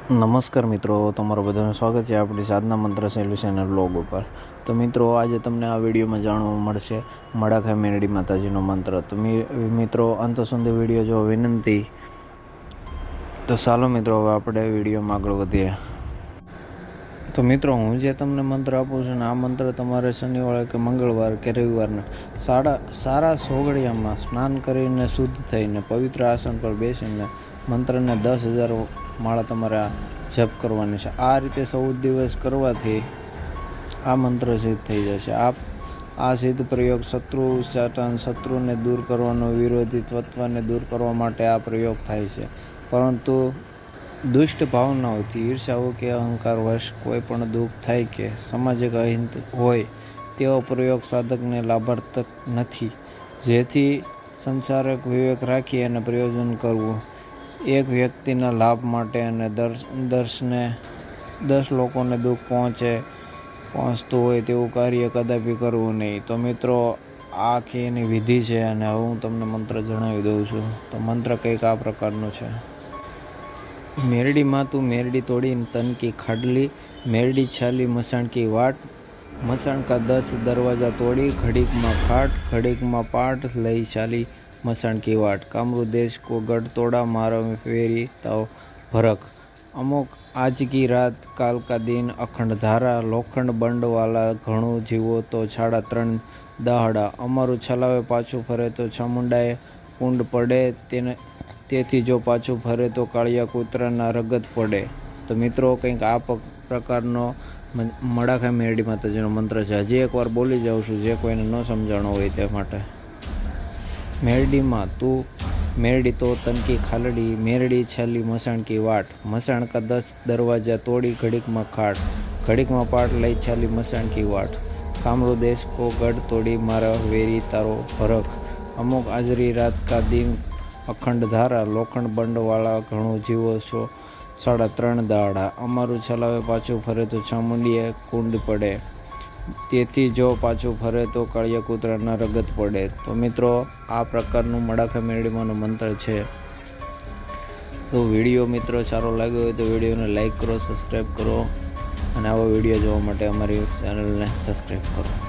નમસ્કાર મિત્રો, તમારું બધાનું સ્વાગત છે આપણી સાધના મંત્ર સોલ્યુશન બ્લોગ ઉપર। તો મિત્રો, આજે તમને આ વિડીયોમાં જાણવા મળશે મડાખા મેરડી માતાજીનો મંત્ર। તો મિત્રો, અંત સુધી વિડીયો જો વિનંતી। તો ચાલો મિત્રો, હવે આપણે વિડીયોમાં આગળ વધીએ। તો મિત્રો, હું જે તમને મંત્ર આપું છું ને, આ મંત્ર તમારે શનિવાર કે મંગળવાર કે રવિવારના સારા સોગડિયામાં સ્નાન કરીને શુદ્ધ થઈને પવિત્ર આસન પર બેસીને મંત્રને 10,000 માળા તમારે જપ કરવાની છે। આ રીતે 14 દિવસ કરવાથી આ મંત્ર સિદ્ધ થઈ જશે। આ સિદ્ધ પ્રયોગ શત્રુને દૂર કરવાનો, વિરોધી તત્વને દૂર કરવા માટે આ પ્રયોગ થાય છે। પરંતુ દુષ્ટ ભાવનાઓથી, ઈર્ષાઓ કે અહંકારવશ કોઈ પણ દુઃખ થાય કે સામાજિક અહિત હોય તેવો પ્રયોગ સાધકને લાભાર્થક નથી। જેથી સંસારિક વિવેક રાખી અને પ્રયોજન કરવું। એક વ્યક્તિના લાભ માટે અને 10 લોકોને દુઃખ પહોંચતું હોય તેવું કાર્ય કદાપી કરવું નહીં। તો મિત્રો, આ આખી એની વિધિ છે અને હવે હું તમને મંત્ર જણાવી દઉં છું। તો મંત્ર કંઈક આ પ્રકારનો છે। મેરડી માં તું મેરડી તોડી તન કી ખાડલી, મેરડી છાલી મસાણ કી વાટ, મસાણ કા 10 દરવાજા તોડી, ઘડીક માં ખાટ, ઘડીક માં પાટ, લઈ ચાલી मसान की वाट, कामरू देश को गढ़ तोड़ा, मारो फेरी ताओ भरक, अमुक आज की रात काल का दिन अखंड धारा, लोखंड बंड वाला घणु जीवो तो छाड़ा 3 दहाड़ा, अमरु छलावे पाछू फरे तो चामुंडाए कुंड पड़े, तेथी जो पाछू फरे तो कालिया कूतराना रगत पड़े। तो मित्रों, कंईक आ प्रकारनो मडाखा मेरडी माताजीनो मंत्र छे। हजी एक वार बोली जाऊं छुं, जे कोईने न समजाणो होय ते माटे। मेरडी मां तू मेरडी तो तन की खालड़ी, मेरडी छाली मसाण की वाट, मसाण का 10 दरवाजा तोड़ी, घड़ीक में खाट, घड़ीक में पाट, लई छाली मसाण की वाट, कामरू देश को गढ़ तोड़ी, मारा वेरी तारो भरक, अमुक आजरी रात का दिन अखंड धारा, लोखंड बंड वाला घणो जीवो छो 3.5 दाड़ा, अमरु छलावे पाछू फरे तो चामुंडिये कुंड पड़े, तेथी जो पाछू फरे तो कालिया कूतराना रगत पड़े। तो मित्रों, आ प्रकारનું મડાખા મેરડીમાંનો મંત્ર છે। તો વિડીયો મિત્રો સારો લાગ્યો હોય તો વિડીયોને લાઈક કરો, સબસ્ક્રાઈબ કરો અને આવા વિડીયો જોવા માટે અમારી ચેનલને સબસ્ક્રાઈબ કરો।